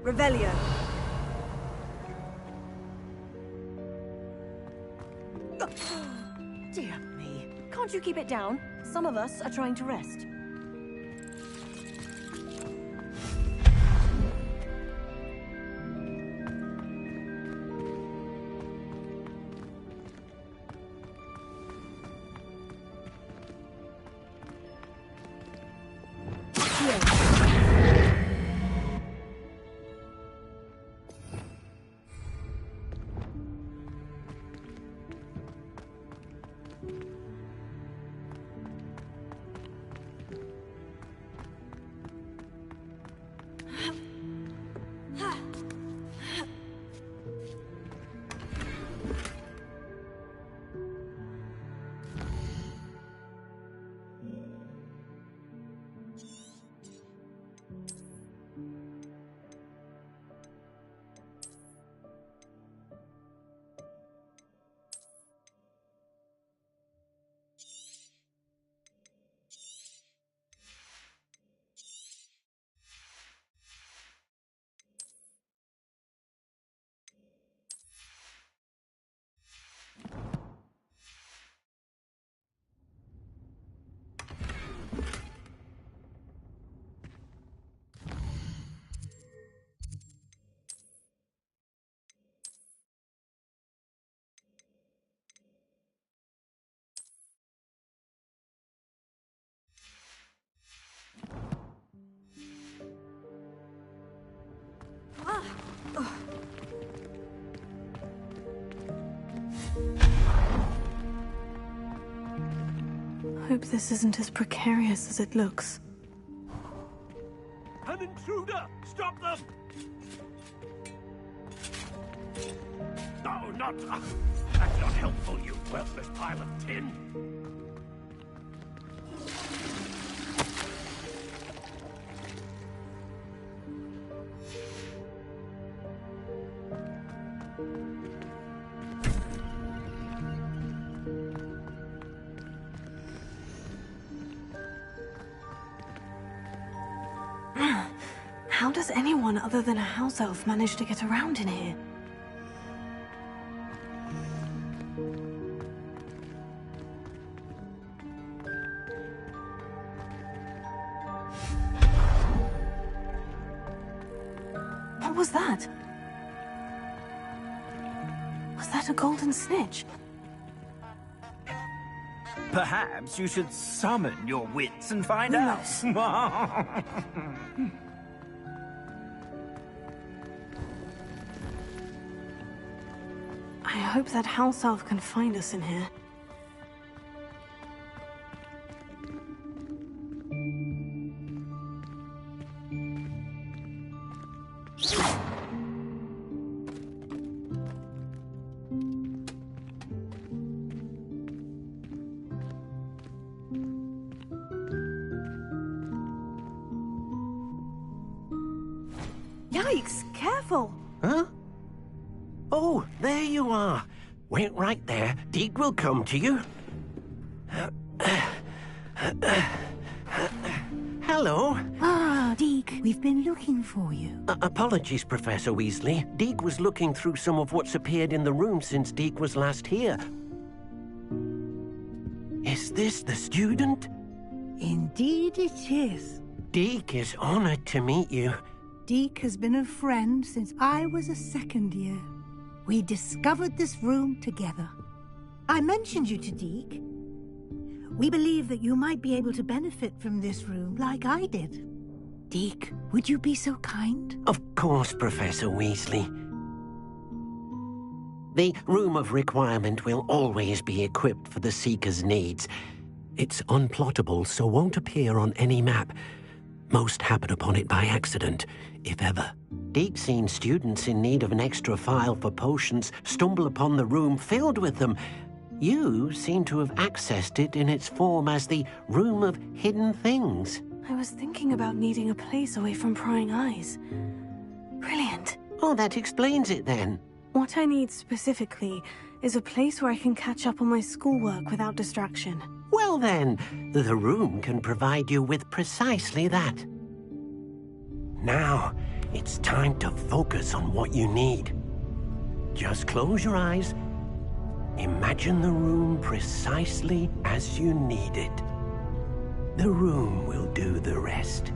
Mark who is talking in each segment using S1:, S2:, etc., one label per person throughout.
S1: Revelio.
S2: Dear me. Can't you keep it down? Some of us are trying to rest.
S3: Hope this isn't as precarious as it looks.
S4: An intruder! Stop them! No, not... that's not helpful, you worthless pile of tin!
S3: How does anyone other than a house elf manage to get around in here? What was that? Was that a golden snitch?
S5: Perhaps you should summon your wits and find
S3: Lumos.
S5: out.
S3: I hope that house elf can find us in here.
S1: Yikes, careful!
S6: Huh? Oh, there you are. Wait right there. Deek will come to you. Hello.
S7: Ah, Deek, we've been looking for you.
S6: Apologies, Professor Weasley. Deek was looking through some of what's appeared in the room since Deek was last here. Is this the student?
S7: Indeed it is.
S6: Deek is honored to meet you.
S7: Deek has been a friend since I was a second year. We discovered this room together. I mentioned you to Deek. We believe that you might be able to benefit from this room like I did. Deek, would you be so kind?
S6: Of course, Professor Weasley. The Room of Requirement will always be equipped for the Seeker's needs. It's unplottable, so won't appear on any map. Most happen upon it by accident, if ever. Deek's seen students in need of an extra file for potions stumble upon the room filled with them. You seem to have accessed it in its form as the Room of Hidden Things.
S3: I was thinking about needing a place away from prying eyes. Brilliant.
S6: Oh, that explains it then.
S3: What I need specifically is a place where I can catch up on my schoolwork without distraction.
S6: Well then, the room can provide you with precisely that. Now, It's time to focus on what you need. Just close your eyes. Imagine the room precisely as you need it. The room will do the rest.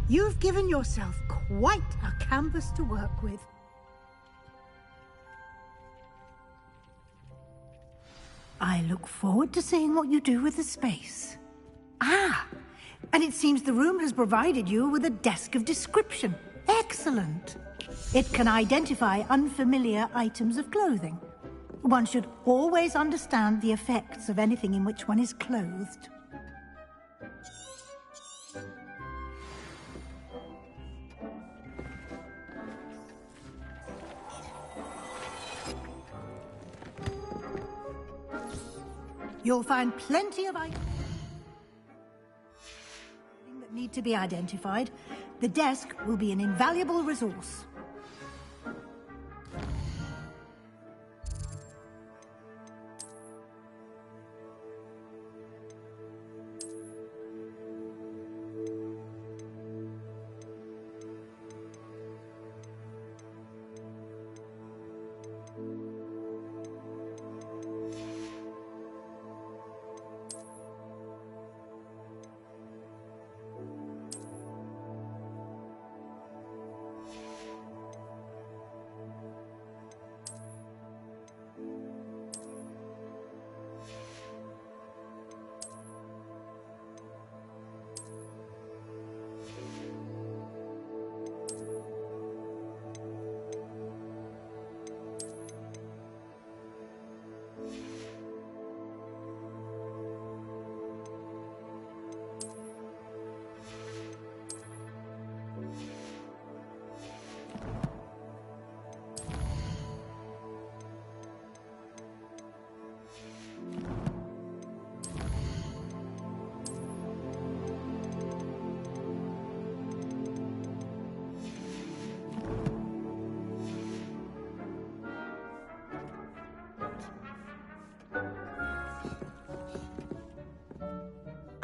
S7: You've given yourself quite a canvas to work with. I look forward to seeing what you do with the space. Ah, and it seems the room has provided you with a desk of description. Excellent. It can identify unfamiliar items of clothing. One should always understand the effects of anything in which one is clothed. You'll find plenty of items that need to be identified. The desk will be an invaluable resource.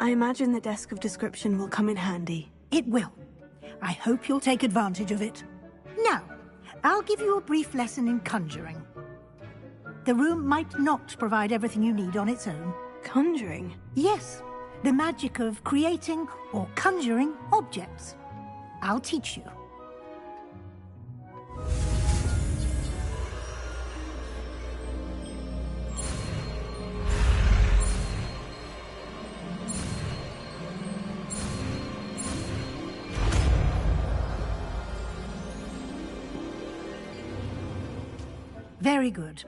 S3: I imagine the desk of description will come in handy.
S7: It will. I hope you'll take advantage of it. Now, I'll give you a brief lesson in conjuring. The room might not provide everything you need on its own.
S3: Conjuring?
S7: Yes, the magic of creating or conjuring objects. I'll teach you. Very good.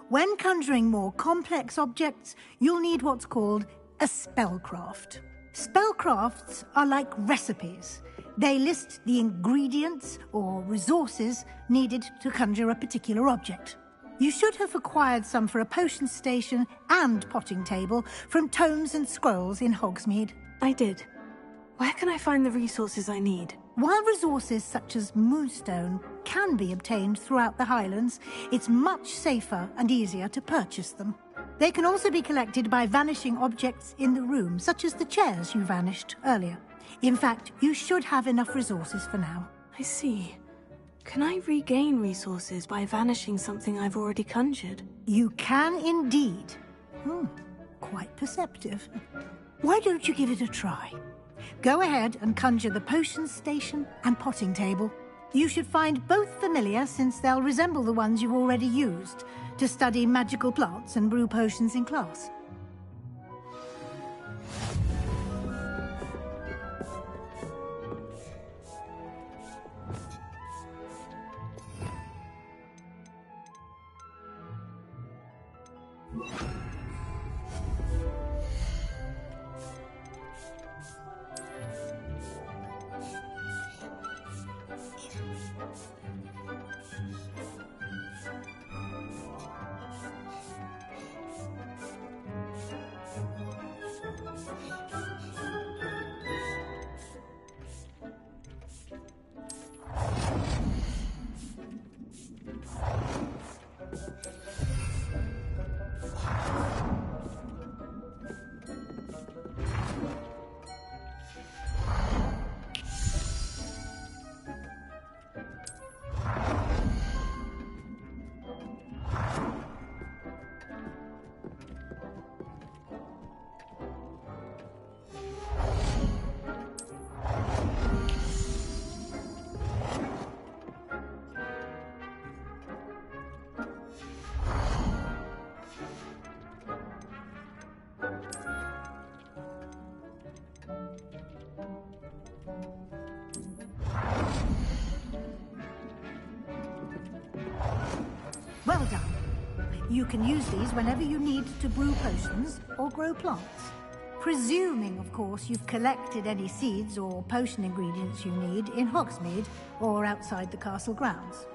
S7: When conjuring more complex objects, you'll need what's called a spellcraft. Spellcrafts are like recipes. They list the ingredients or resources needed to conjure a particular object. You should have acquired some for a potion station and potting table from tomes and scrolls in Hogsmeade.
S3: I did. Where can I find the resources I need?
S7: While resources such as moonstone can be obtained throughout the Highlands, it's much safer and easier to purchase them. They can also be collected by vanishing objects in the room, such as the chairs you vanished earlier. In fact, you should have enough resources for now.
S3: I see. Can I regain resources by vanishing something I've already conjured?
S7: You can indeed. Quite perceptive. Why don't you give it a try? Go ahead and conjure the potion station and potting table. You should find both familiar, since they'll resemble the ones you've already used to study magical plants and brew potions in class. Well done. You can use these whenever you need to brew potions or grow plants. Presuming, of course, you've collected any seeds or potion ingredients you need in Hogsmeade or outside the castle grounds.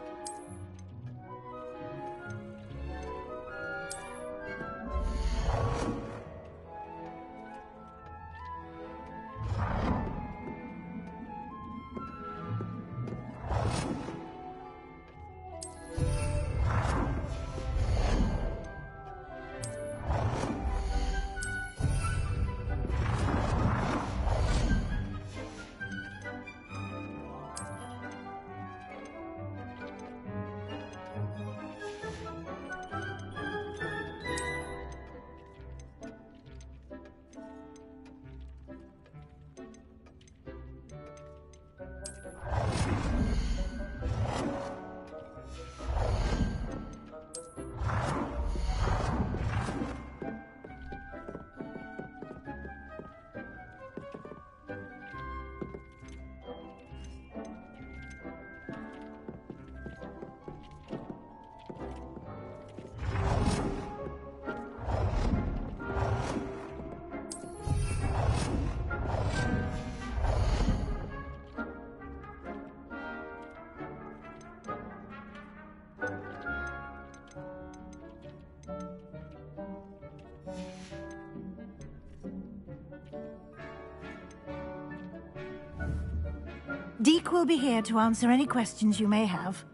S7: Deek will be here to answer any questions you may have.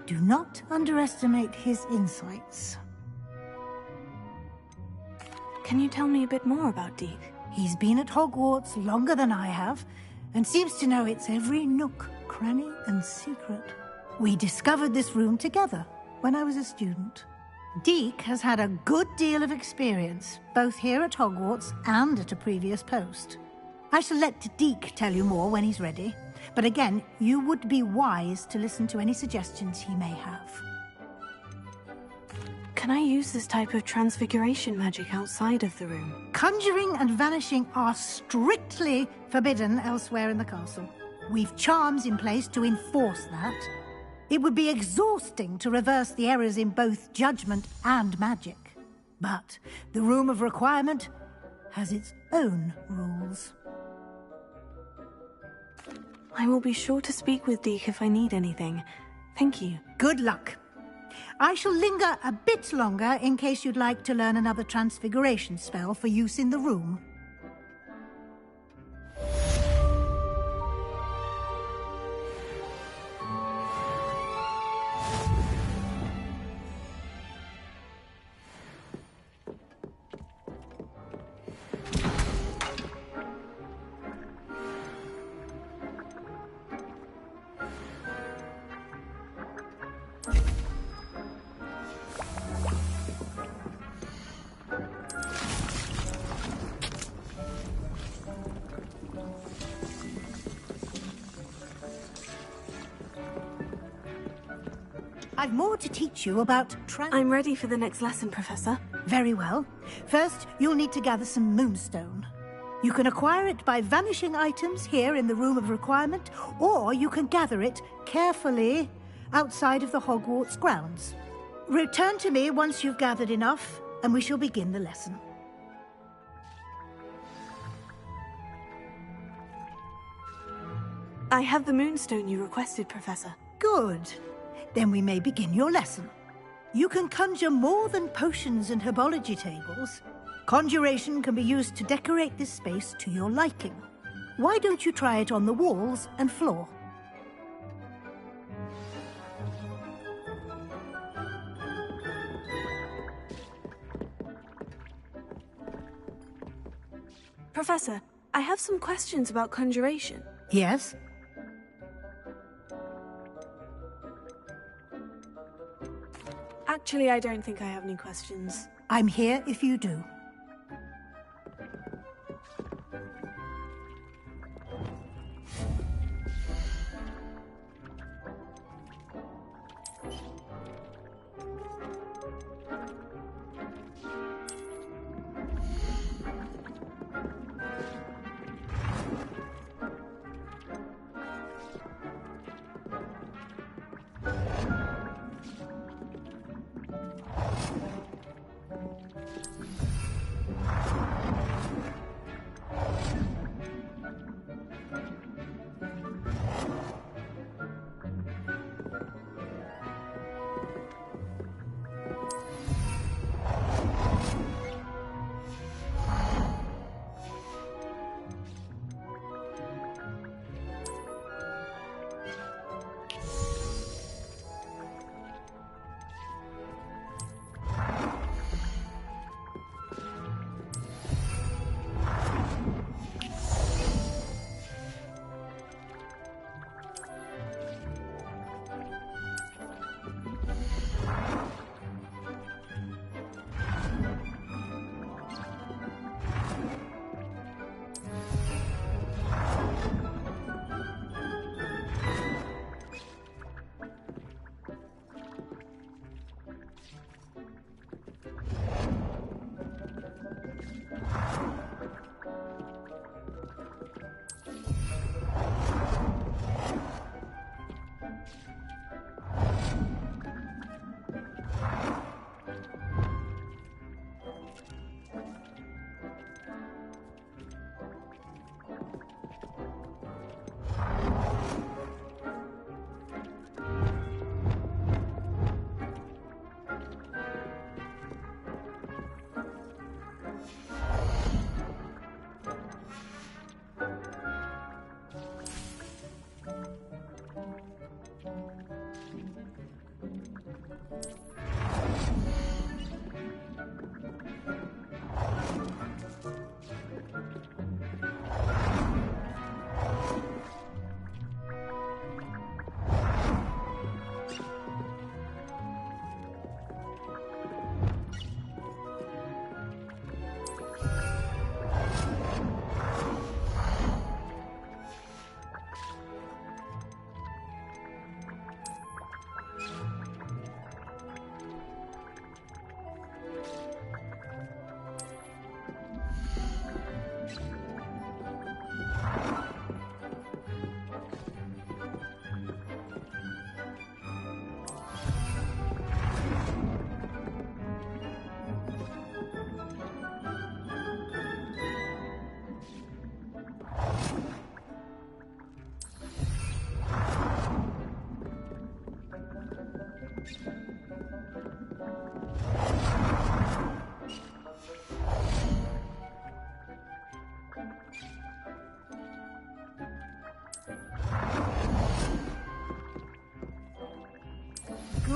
S7: Do not underestimate his insights.
S3: Can you tell me a bit more about Deek?
S7: He's been at Hogwarts longer than I have, and seems to know its every nook, cranny, and secret. We discovered this room together when I was a student. Deek has had a good deal of experience, both here at Hogwarts and at a previous post. I shall let Deek tell you more when he's ready. But again, you would be wise to listen to any suggestions he may have.
S3: Can I use this type of transfiguration magic outside of the room?
S7: Conjuring and vanishing are strictly forbidden elsewhere in the castle. We've charms in place to enforce that. It would be exhausting to reverse the errors in both judgment and magic. But the Room of Requirement has its own rules.
S3: I will be sure to speak with Deek if I need anything. Thank you.
S7: Good luck. I shall linger a bit longer in case you'd like to learn another transfiguration spell for use in the room. I've more to teach you about
S3: I'm ready for the next lesson, Professor.
S7: Very well. First, you'll need to gather some moonstone. You can acquire it by vanishing items here in the Room of Requirement, or you can gather it carefully outside of the Hogwarts grounds. Return to me once you've gathered enough, and we shall begin the lesson.
S3: I have the moonstone you requested, Professor.
S7: Good. Then we may begin your lesson. You can conjure more than potions and herbology tables. Conjuration can be used to decorate this space to your liking. Why don't you try it on the walls and floor?
S3: Professor, I have some questions about conjuration.
S7: Yes?
S3: Actually, I don't think I have any questions.
S7: I'm here if you do.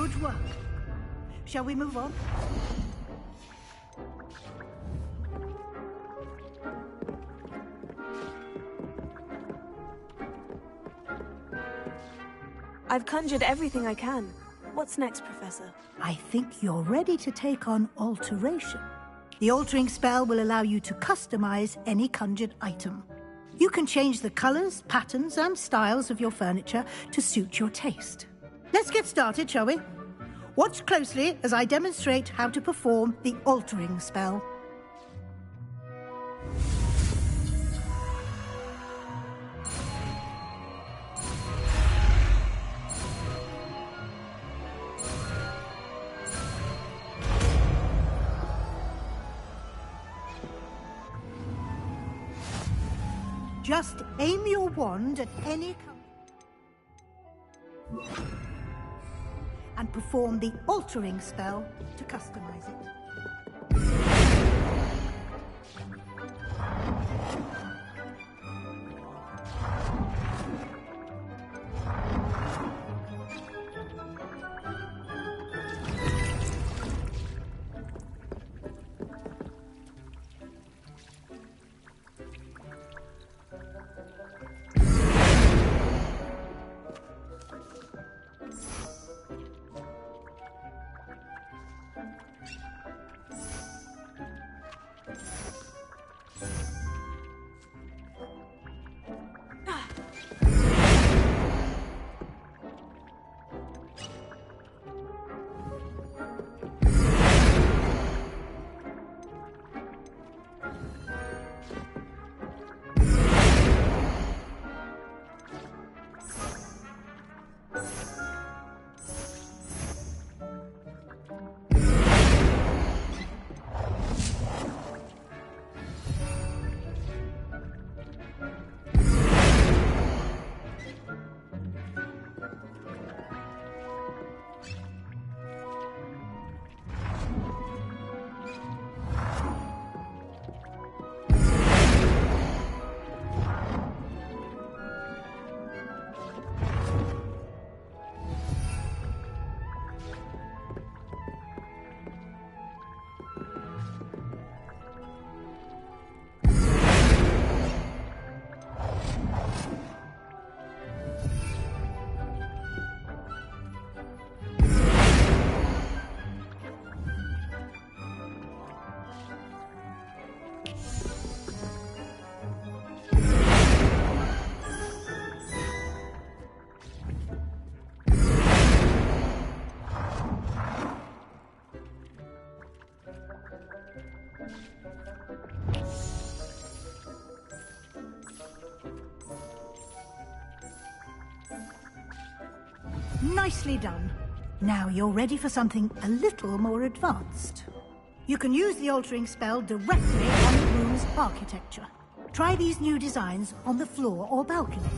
S7: Good work. Shall we move on?
S3: I've conjured everything I can. What's next, Professor?
S7: I think you're ready to take on alteration. The altering spell will allow you to customize any conjured item. You can change the colors, patterns, and styles of your furniture to suit your taste. Let's get started, shall we? Watch closely as I demonstrate how to perform the altering spell. Just aim your wand at any and perform the altering spell to customize it. Nicely done. Now you're ready for something a little more advanced. You can use the altering spell directly on the room's architecture. Try these new designs on the floor or balcony.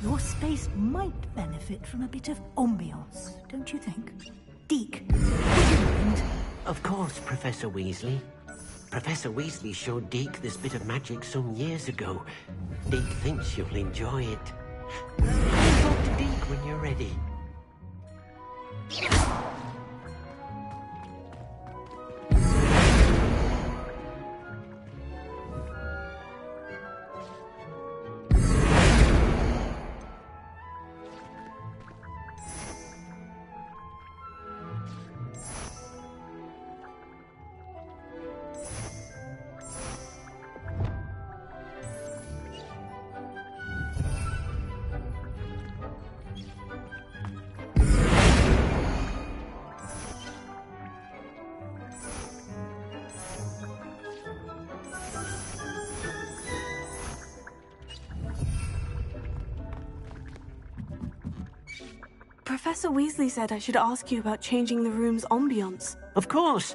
S7: Your space might benefit from a bit of ambiance, don't you think? Deek, would you mind?
S6: Of course, Professor Weasley. Professor Weasley showed Deke this bit of magic some years ago. Deke thinks you'll enjoy it. Talk to Deke when you're ready.
S3: Professor Weasley said I should ask you about changing the room's ambiance.
S6: Of course.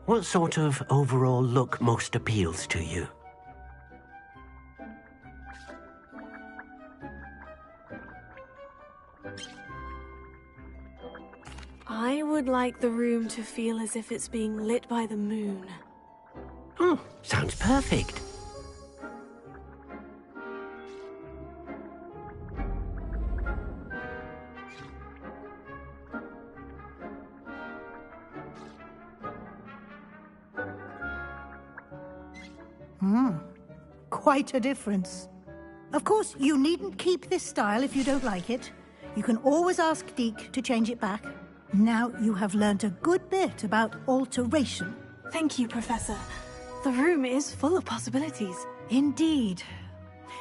S6: What sort of overall look most appeals to you?
S3: I would like the room to feel as if it's being lit by the moon.
S6: Sounds perfect.
S7: Quite a difference. Of course, you needn't keep this style if you don't like it. You can always ask Deke to change it back. Now you have learnt a good bit about alteration.
S3: Thank you, Professor. The room is full of possibilities.
S7: Indeed.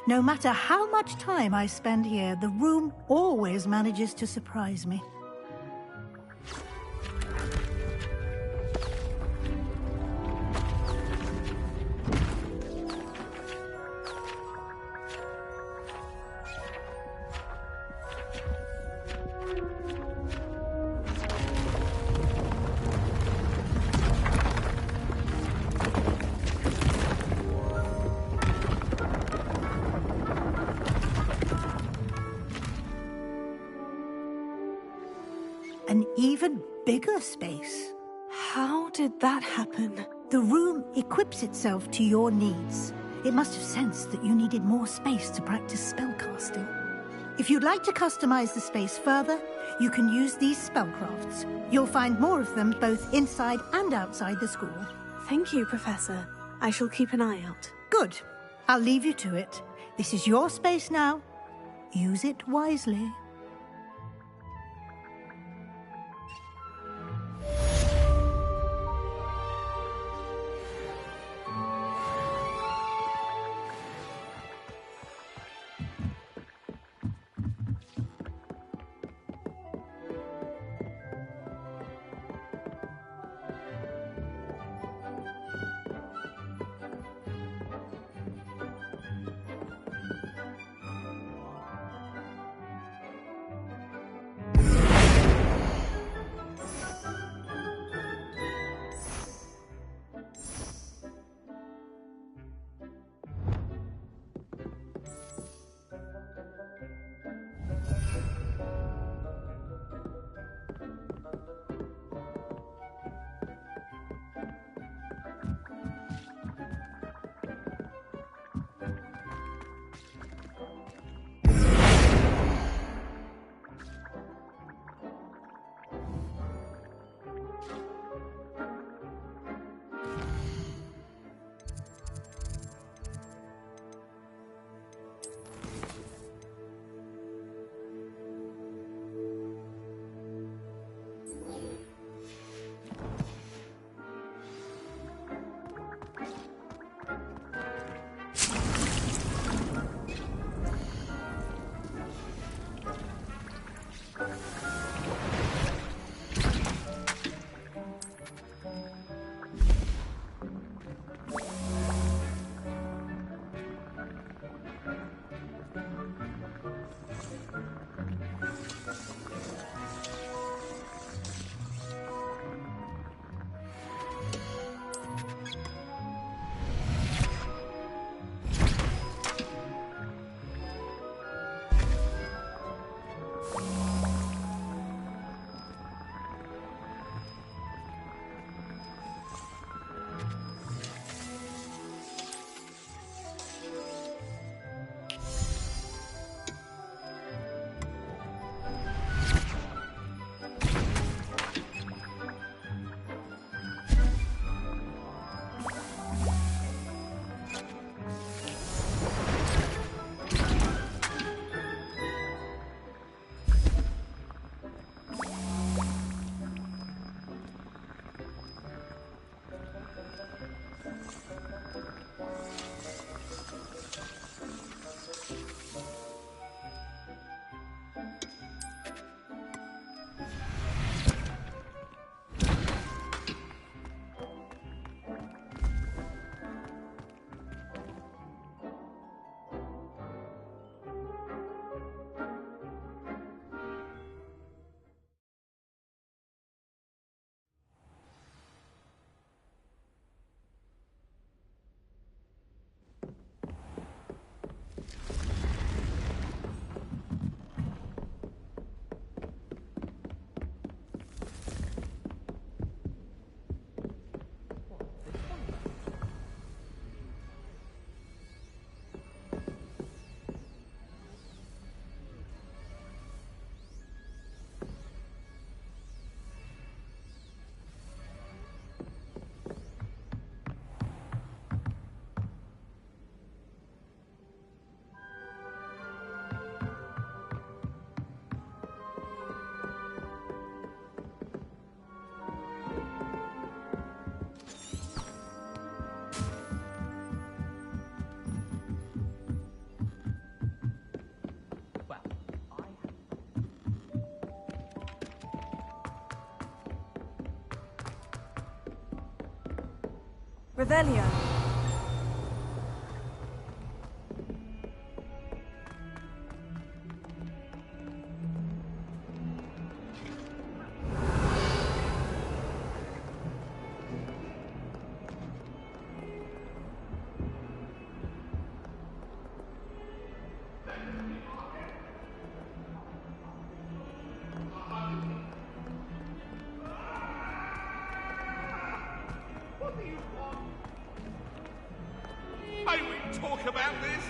S7: No matter how much time I spend here, the room always manages to surprise me. An even bigger space.
S3: How did that happen?
S7: The room equips itself to your needs. It must have sensed that you needed more space to practice spellcasting. If you'd like to customize the space further, you can use these spellcrafts. You'll find more of them both inside and outside the school.
S3: Thank you, Professor. I shall keep an eye out.
S7: Good. I'll leave you to it. This is your space now. Use it wisely.
S3: Revelio.
S4: May we talk about this?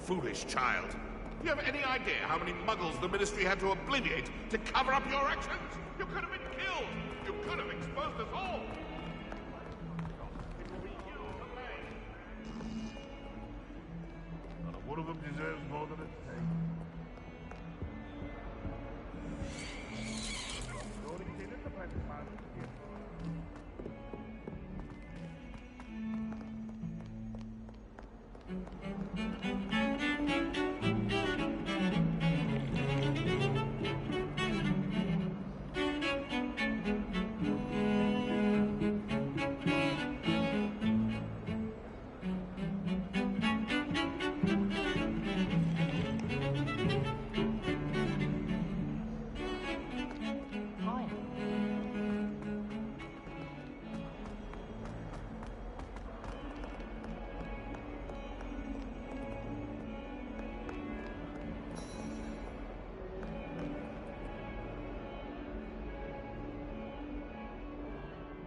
S4: Foolish child. Do you have any idea how many muggles the Ministry had to obliterate to cover up your actions? You could have been killed! You could have exposed us all! It will be you to blame. Not one of them deserves more than its pay.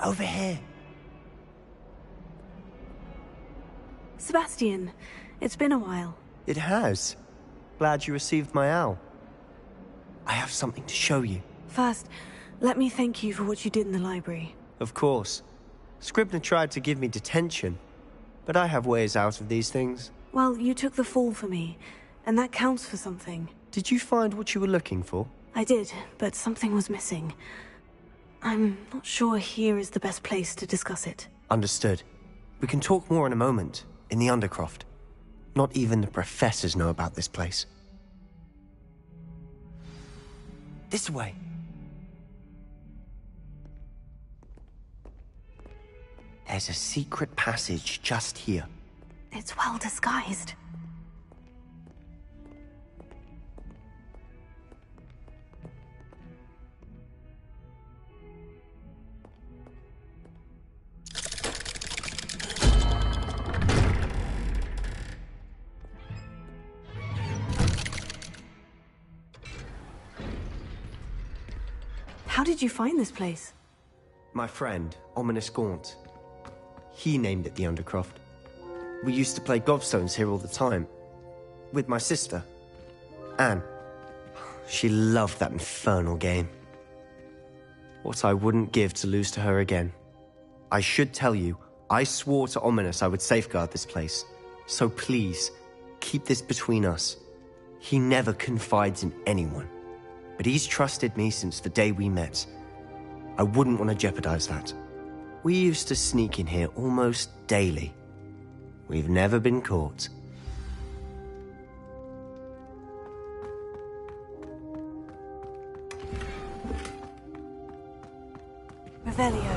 S5: Over here.
S3: Sebastian, it's been a while.
S5: It has. Glad you received my owl. I have something to show you.
S3: First, let me thank you for what you did in the library.
S5: Of course. Scribner tried to give me detention, but I have ways out of these things.
S3: Well, you took the fall for me, and that counts for something.
S5: Did you find what you were looking for?
S3: I did, but something was missing. I'm not sure here is the best place to discuss it.
S5: Understood. We can talk more in a moment, in the Undercroft. Not even the professors know about this place. This way. There's a secret passage just here.
S3: It's well disguised. How did you find this place?
S5: My friend, Ominous Gaunt. He named it the Undercroft. We used to play gobstones here all the time. With my sister, Anne. She loved that infernal game. What I wouldn't give to lose to her again. I should tell you, I swore to Ominous I would safeguard this place. So please, keep this between us. He never confides in anyone. But he's trusted me since the day we met. I wouldn't want to jeopardize that. We used to sneak in here almost daily. We've never been caught.
S3: Revelio.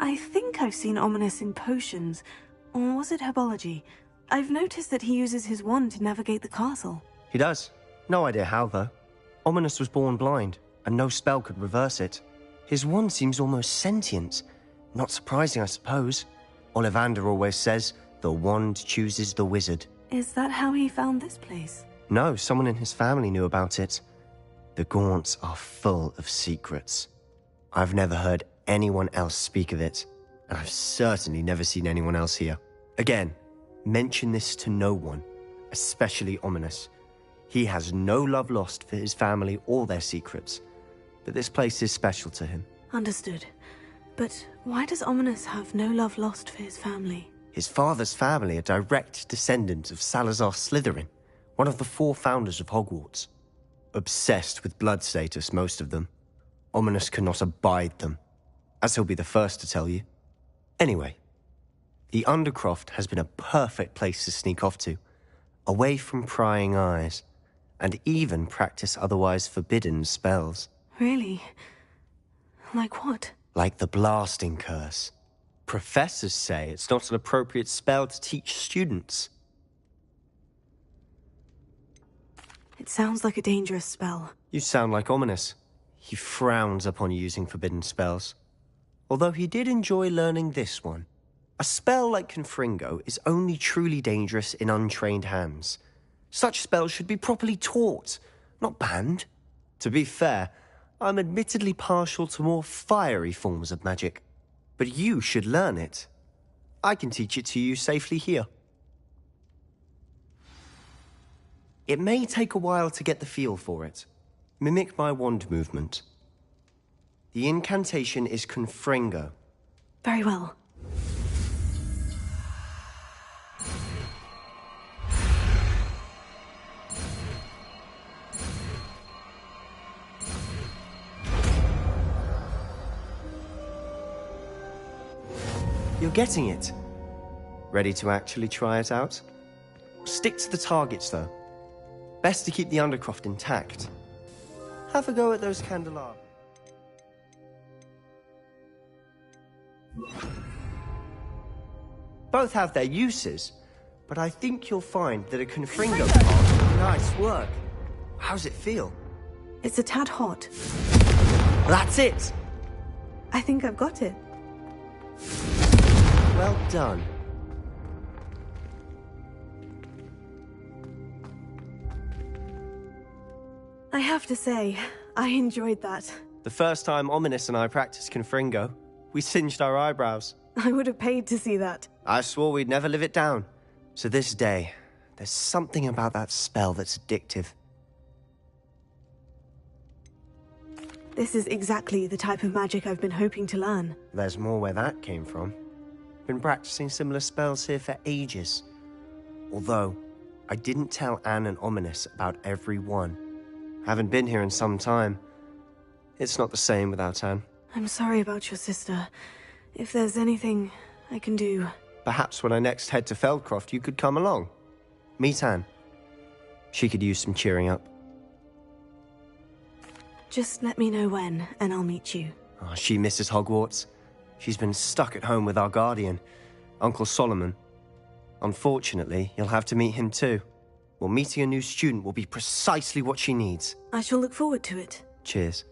S3: I think I've seen Ominis in potions. Or was it herbology? I've noticed that he uses his wand to navigate the castle.
S5: He does. No idea how, though. Ominis was born blind, and no spell could reverse it. His wand seems almost sentient. Not surprising, I suppose. Ollivander always says, the wand chooses the wizard.
S3: Is that how he found this place?
S5: No, someone in his family knew about it. The Gaunts are full of secrets. I've never heard anyone else speak of it, and I've certainly never seen anyone else here. Again, mention this to no one, especially Ominis. He has no love lost for his family or their secrets, but this place is special to him.
S3: Understood. But why does Ominis have no love lost for his family?
S5: His father's family are direct descendants of Salazar Slytherin, one of the 4 founders of Hogwarts. Obsessed with blood status, most of them. Ominis cannot abide them, as he'll be the first to tell you. Anyway, the Undercroft has been a perfect place to sneak off to, away from prying eyes, and even practice otherwise forbidden spells.
S3: Really? Like what?
S5: Like the Blasting Curse. Professors say it's not an appropriate spell to teach students.
S3: It sounds like a dangerous spell.
S5: You sound like Ominis. He frowns upon using forbidden spells. Although he did enjoy learning this one. A spell like Confringo is only truly dangerous in untrained hands. Such spells should be properly taught, not banned. To be fair, I'm admittedly partial to more fiery forms of magic. But you should learn it. I can teach it to you safely here. It may take a while to get the feel for it. Mimic my wand movement. The incantation is Confringo.
S3: Very well.
S5: You're getting it. Ready to actually try it out? Stick to the targets, though. Best to keep the Undercroft intact. Have a go at those candelabra. Both have their uses, but I think you'll find that a Confringo part... Nice work. How's it feel?
S3: It's a tad hot.
S5: That's it!
S3: I think I've got it.
S5: Well done.
S3: I have to say, I enjoyed that.
S5: The first time Ominis and I practiced Confringo, we singed our eyebrows.
S3: I would have paid to see that.
S5: I swore we'd never live it down. So this day, there's something about that spell that's addictive.
S3: This is exactly the type of magic I've been hoping to learn.
S5: There's more where that came from. Been practicing similar spells here for ages. Although, I didn't tell Anne and Ominis about every one. Haven't been here in some time. It's not the same without Anne.
S3: I'm sorry about your sister. If there's anything I can do...
S5: Perhaps when I next head to Feldcroft, you could come along. Meet Anne. She could use some cheering up.
S3: Just let me know when, and I'll meet you.
S5: Oh, she misses Hogwarts. She's been stuck at home with our guardian, Uncle Solomon. Unfortunately, you'll have to meet him too. Well, meeting a new student will be precisely what she needs.
S3: I shall look forward to it.
S5: Cheers.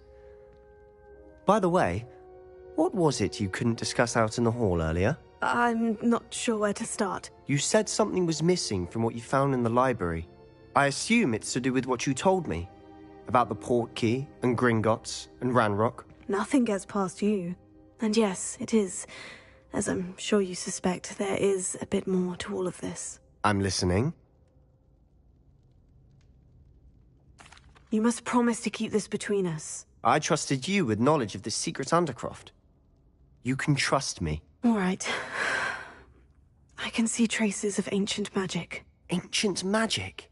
S5: By the way, what was it you couldn't discuss out in the hall earlier?
S3: I'm not sure where to start.
S5: You said something was missing from what you found in the library. I assume it's to do with what you told me. About the Portkey, and Gringotts, and Ranrock.
S3: Nothing gets past you. And yes, it is. As I'm sure you suspect, there is a bit more to all of this.
S5: I'm listening.
S3: You must promise to keep this between us.
S5: I trusted you with knowledge of this secret Undercroft. You can trust me.
S3: All right. I can see traces of ancient magic.
S5: Ancient magic?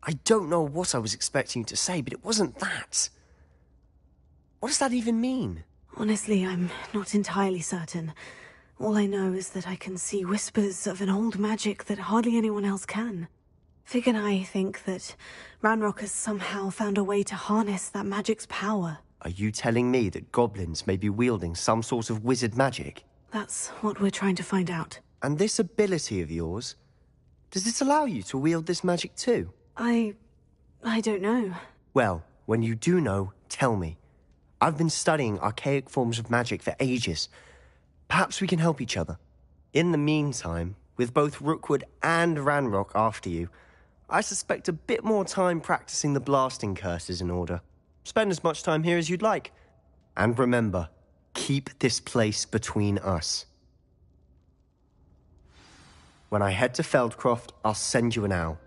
S5: I don't know what I was expecting you to say, but it wasn't that. What does that even mean?
S3: Honestly, I'm not entirely certain. All I know is that I can see whispers of an old magic that hardly anyone else can. Fig and I think that Ranrock has somehow found a way to harness that magic's power.
S5: Are you telling me that goblins may be wielding some sort of wizard magic?
S3: That's what we're trying to find out.
S5: And this ability of yours, does it allow you to wield this magic too?
S3: I don't know.
S5: Well, when you do know, tell me. I've been studying archaic forms of magic for ages. Perhaps we can help each other. In the meantime, with both Rookwood and Ranrock after you, I suspect a bit more time practicing the blasting curse is in order. Spend as much time here as you'd like. And remember, keep this place between us. When I head to Feldcroft, I'll send you an owl.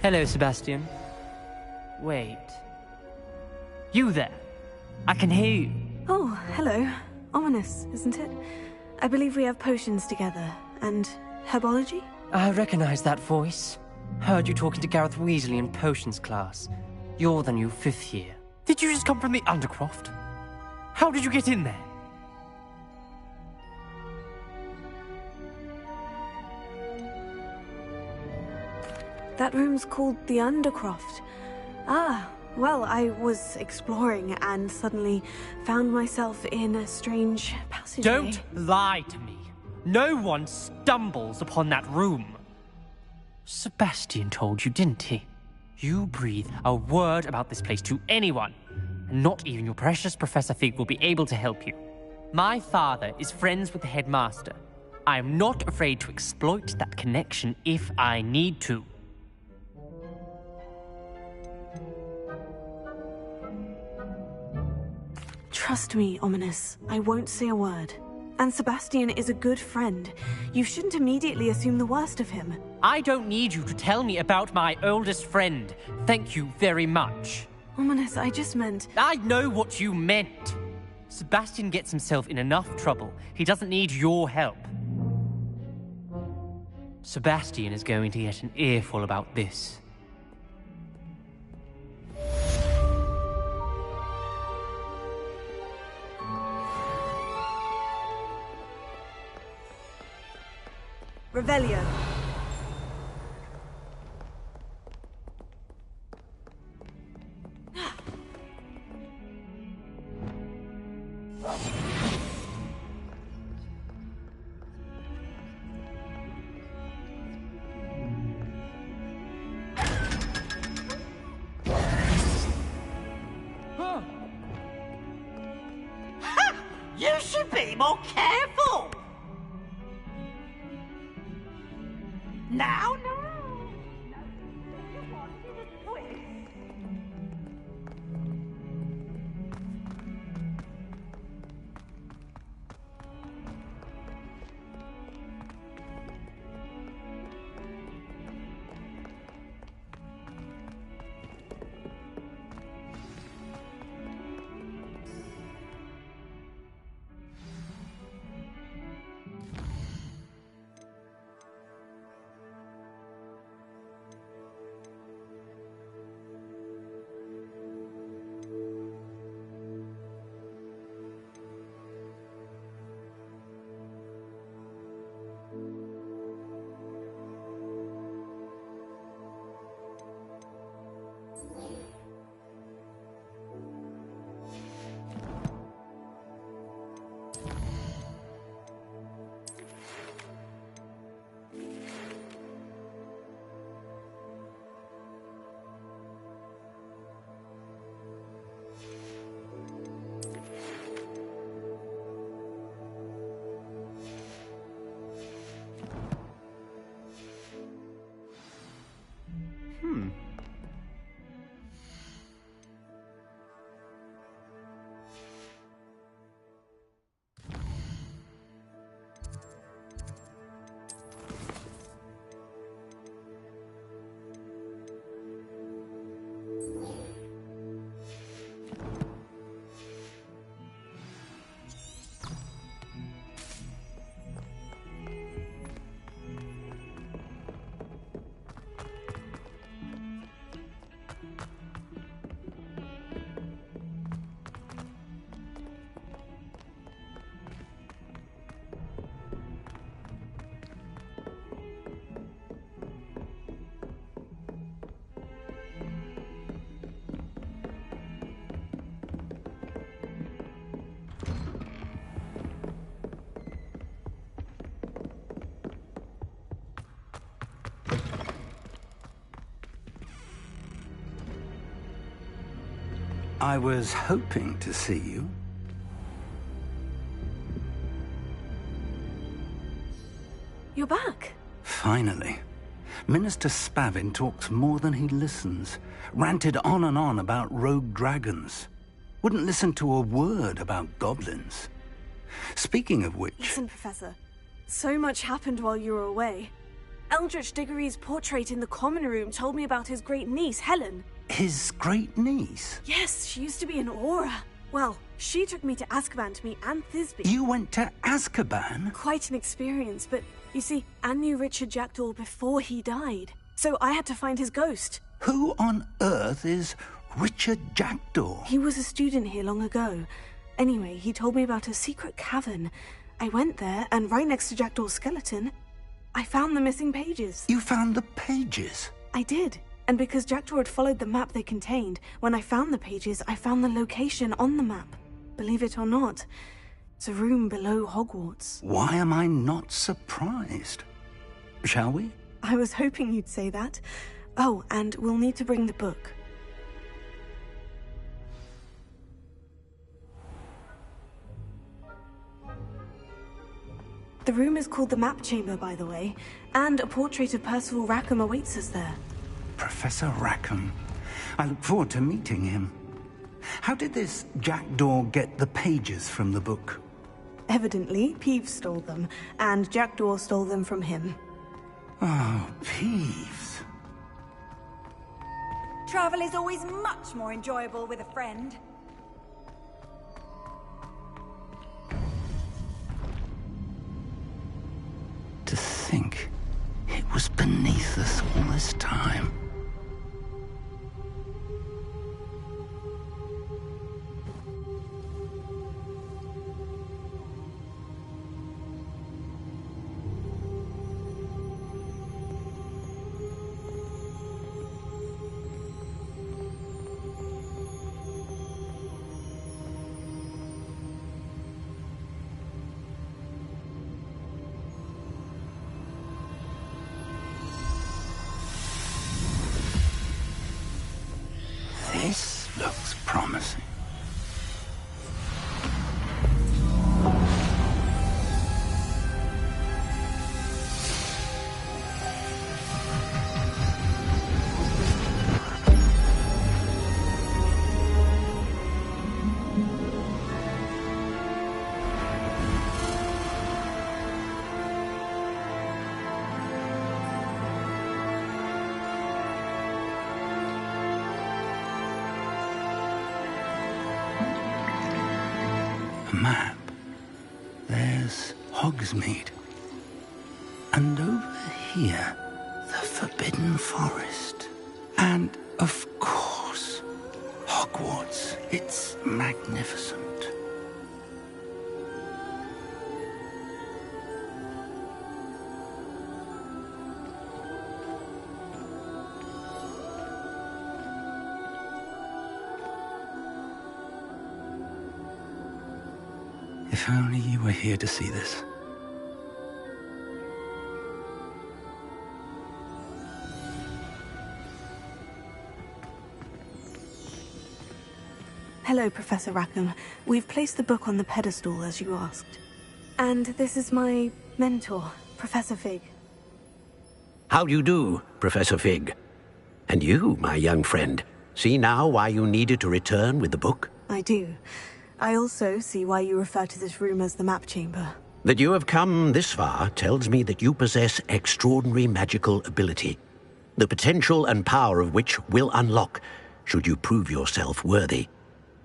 S1: Hello, Sebastian. Wait. You there? I can hear you.
S3: Oh, hello. Ominous, isn't it? I believe we have potions together. And herbology?
S1: I recognize that voice. Heard you talking to Gareth Weasley in potions class. You're the new 5th year. Did you just come from the Undercroft? How did you get in there?
S3: That room's called the Undercroft. Ah, well, I was exploring and suddenly found myself in a strange passageway.
S1: Don't lie to me. No one stumbles upon that room. Sebastian told you, didn't he? You breathe a word about this place to anyone, and not even your precious Professor Fig will be able to help you. My father is friends with the headmaster. I am not afraid to exploit that connection if I need to.
S3: Trust me, Ominous. I won't say a word. And Sebastian is a good friend. You shouldn't immediately assume the worst of him.
S1: I don't need you to tell me about my oldest friend. Thank you very much.
S3: Ominous, I just meant...
S1: I know what you meant. Sebastian gets himself in enough trouble. He doesn't need your help. Sebastian is going to get an earful about this.
S3: Revelio.
S8: You should be more careful! Now, no!
S9: I was hoping to see you.
S3: You're back.
S9: Finally. Minister Spavin talks more than he listens. Ranted on and on about rogue dragons. Wouldn't listen to a word about goblins. Speaking of which...
S3: Listen, Professor. So much happened while you were away. Eldritch Diggory's portrait in the common room told me about his great niece, Helen.
S9: His great niece?
S3: Yes, she used to be an Auror. Well, she took me to Azkaban to meet Anne Thisbe.
S9: You went to Azkaban?
S3: Quite an experience, but you see, Anne knew Richard Jackdaw before he died. So I had to find his ghost.
S9: Who on earth is Richard Jackdaw?
S3: He was a student here long ago. Anyway, he told me about a secret cavern. I went there, and right next to Jackdaw's skeleton, I found the missing pages.
S9: You found the pages?
S3: I did. And because Jackdaw had followed the map they contained, when I found the pages, I found the location on the map. Believe it or not, it's a room below Hogwarts.
S9: Why am I not surprised? Shall we?
S3: I was hoping you'd say that. Oh, and we'll need to bring the book. The room is called the Map Chamber, by the way, and a portrait of Percival Rackham awaits us there.
S9: Professor Rackham. I look forward to meeting him. How did this Jackdaw get the pages from the book?
S3: Evidently, Peeves stole them, and Jackdaw stole them from him.
S9: Oh, Peeves.
S10: Travel is always much more enjoyable with a friend.
S9: To think it was beneath us all this time. This looks promising. Map. There's Hogsmeade. And over here, the Forbidden Forest. And, of course, Hogwarts. It's magnificent. If only you were here to see this.
S3: Hello, Professor Rackham. We've placed the book on the pedestal, as you asked. And this is my mentor, Professor Fig.
S6: How do you do, Professor Fig? And you, my young friend, see now why you needed to return with the book?
S3: I do. I also see why you refer to this room as the Map Chamber.
S6: That you have come this far tells me that you possess extraordinary magical ability, the potential and power of which will unlock should you prove yourself worthy.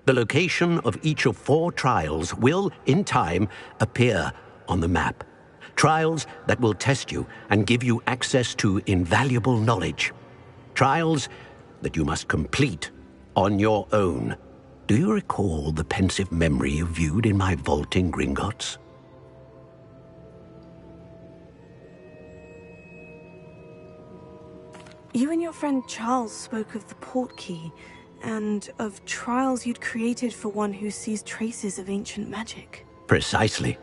S6: The location of each of 4 trials will, in time, appear on the map. Trials that will test you and give you access to invaluable knowledge. Trials that you must complete on your own. Do you recall the pensive memory you viewed in my vault in Gringotts?
S3: You and your friend Charles spoke of the Portkey, and of trials you'd created for one who sees traces of ancient magic.
S6: Precisely.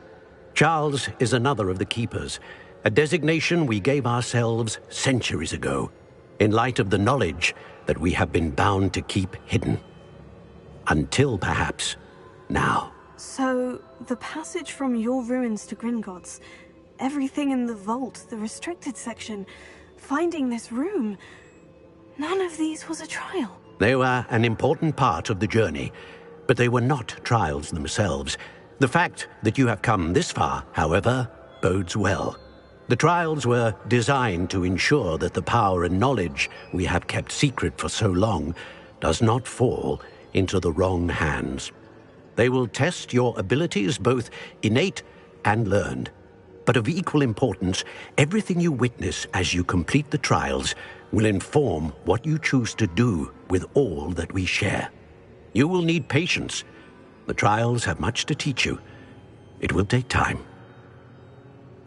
S6: Charles is another of the Keepers, a designation we gave ourselves centuries ago, in light of the knowledge that we have been bound to keep hidden. Until perhaps now.
S3: So, the passage from your ruins to Gringotts, everything in the vault, the restricted section, finding this room, none of these was a trial.
S6: They were an important part of the journey, but they were not trials themselves. The fact that you have come this far, however, bodes well. The trials were designed to ensure that the power and knowledge we have kept secret for so long does not fall into the wrong hands. They will test your abilities, both innate and learned. But of equal importance, everything you witness as you complete the trials will inform what you choose to do with all that we share. You will need patience. The trials have much to teach you. It will take time.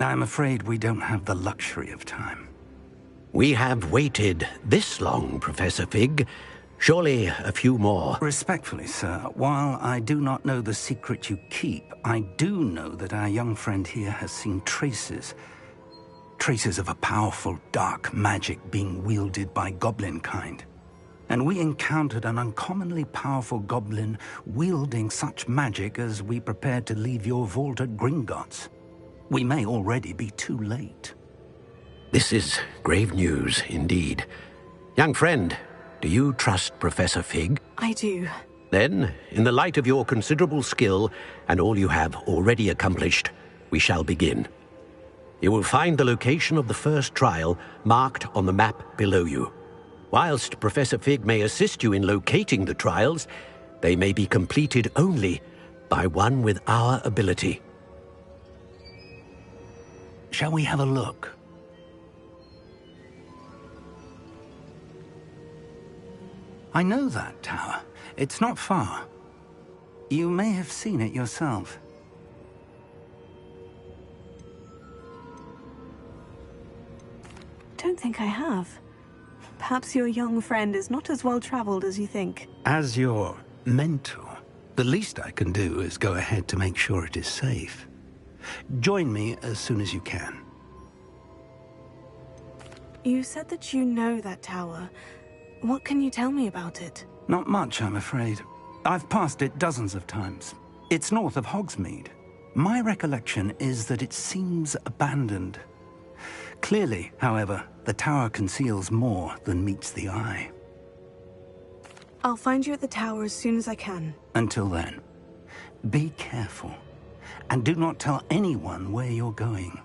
S9: I'm afraid we don't have the luxury of time.
S6: We have waited this long, Professor Fig. Surely a few more.
S9: Respectfully, sir, while I do not know the secret you keep, I do know that our young friend here has seen traces of a powerful dark magic being wielded by goblin kind. And we encountered an uncommonly powerful goblin wielding such magic as we prepared to leave your vault at Gringotts. We may already be too late.
S6: This is grave news indeed. Young friend, do you trust Professor Fig?
S3: I do.
S6: Then, in the light of your considerable skill and all you have already accomplished, we shall begin. You will find the location of the first trial marked on the map below you. Whilst Professor Fig may assist you in locating the trials, they may be completed only by one with our ability.
S9: Shall we have a look? I know that tower. It's not far. You may have seen it yourself.
S3: Don't think I have. Perhaps your young friend is not as well traveled as you think.
S9: As your mentor, the least I can do is go ahead to make sure it is safe. Join me as soon as you can.
S3: You said that you know that tower. What can you tell me about it?
S9: Not much, I'm afraid. I've passed it dozens of times. It's north of Hogsmeade. My recollection is that it seems abandoned. Clearly, however, the tower conceals more than meets the eye.
S3: I'll find you at the tower as soon as I can.
S9: Until then, be careful, and do not tell anyone where you're going.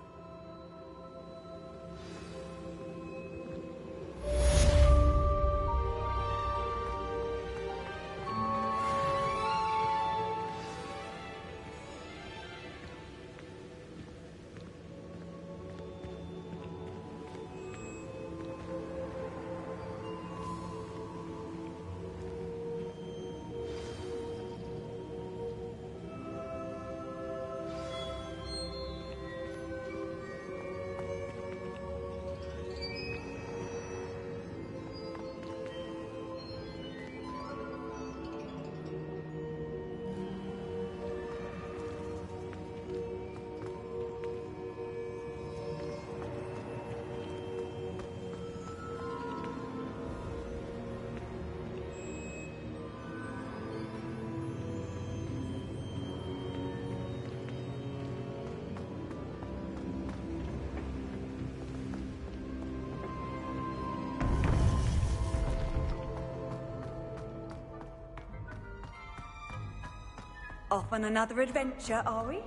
S10: Off on another adventure, are we?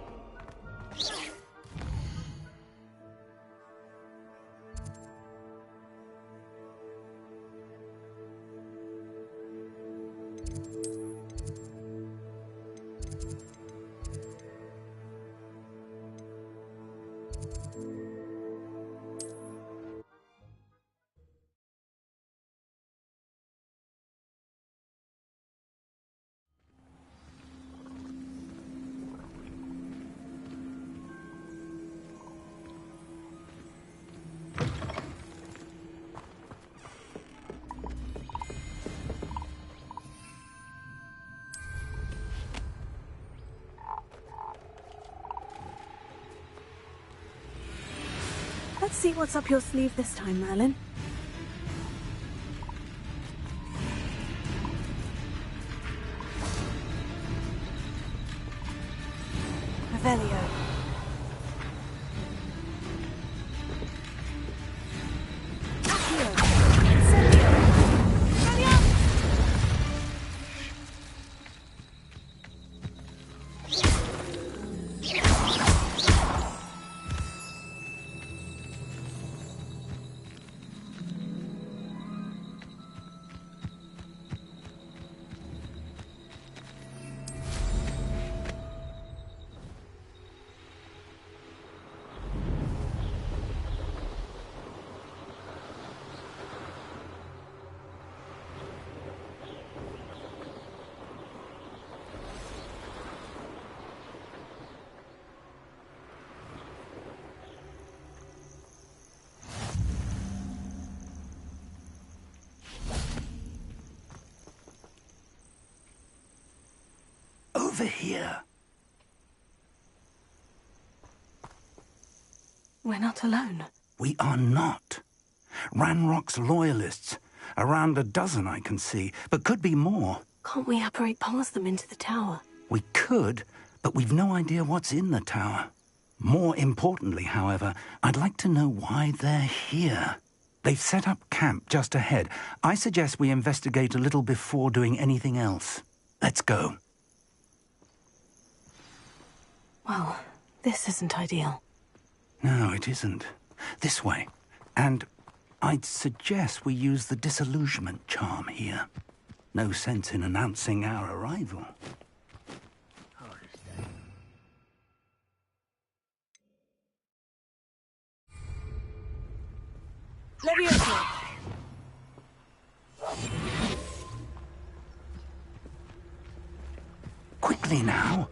S3: Let's see what's up your sleeve this time, Merlin. Revelio. Accio. Incendio. Revelio.
S9: Over here.
S3: We're not alone.
S9: We are not. Ranrock's loyalists. Around a dozen I can see, but could be more.
S3: Can't we apparate past them into the tower?
S9: We could, but we've no idea what's in the tower. More importantly, however, I'd like to know why they're here. They've set up camp just ahead. I suggest we investigate a little before doing anything else. Let's go.
S3: Well, this isn't ideal.
S9: No, it isn't. This way. And I'd suggest we use the disillusionment charm here. No sense in announcing our arrival.
S2: Leviosa!
S9: Quickly now.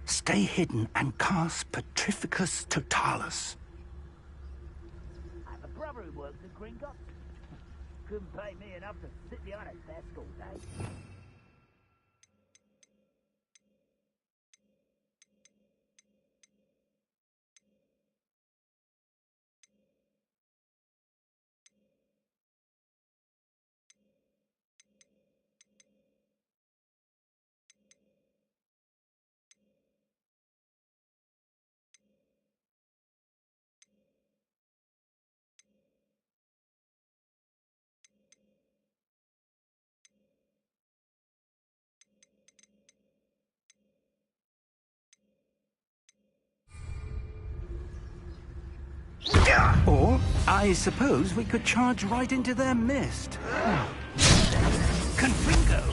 S9: Stay hidden and cast Petrificus Totalis.
S8: I have a brother who works at Gringotts. Couldn't pay me enough to sit behind a desk all day.
S9: Or, I suppose we could charge right into their mist. Confringo!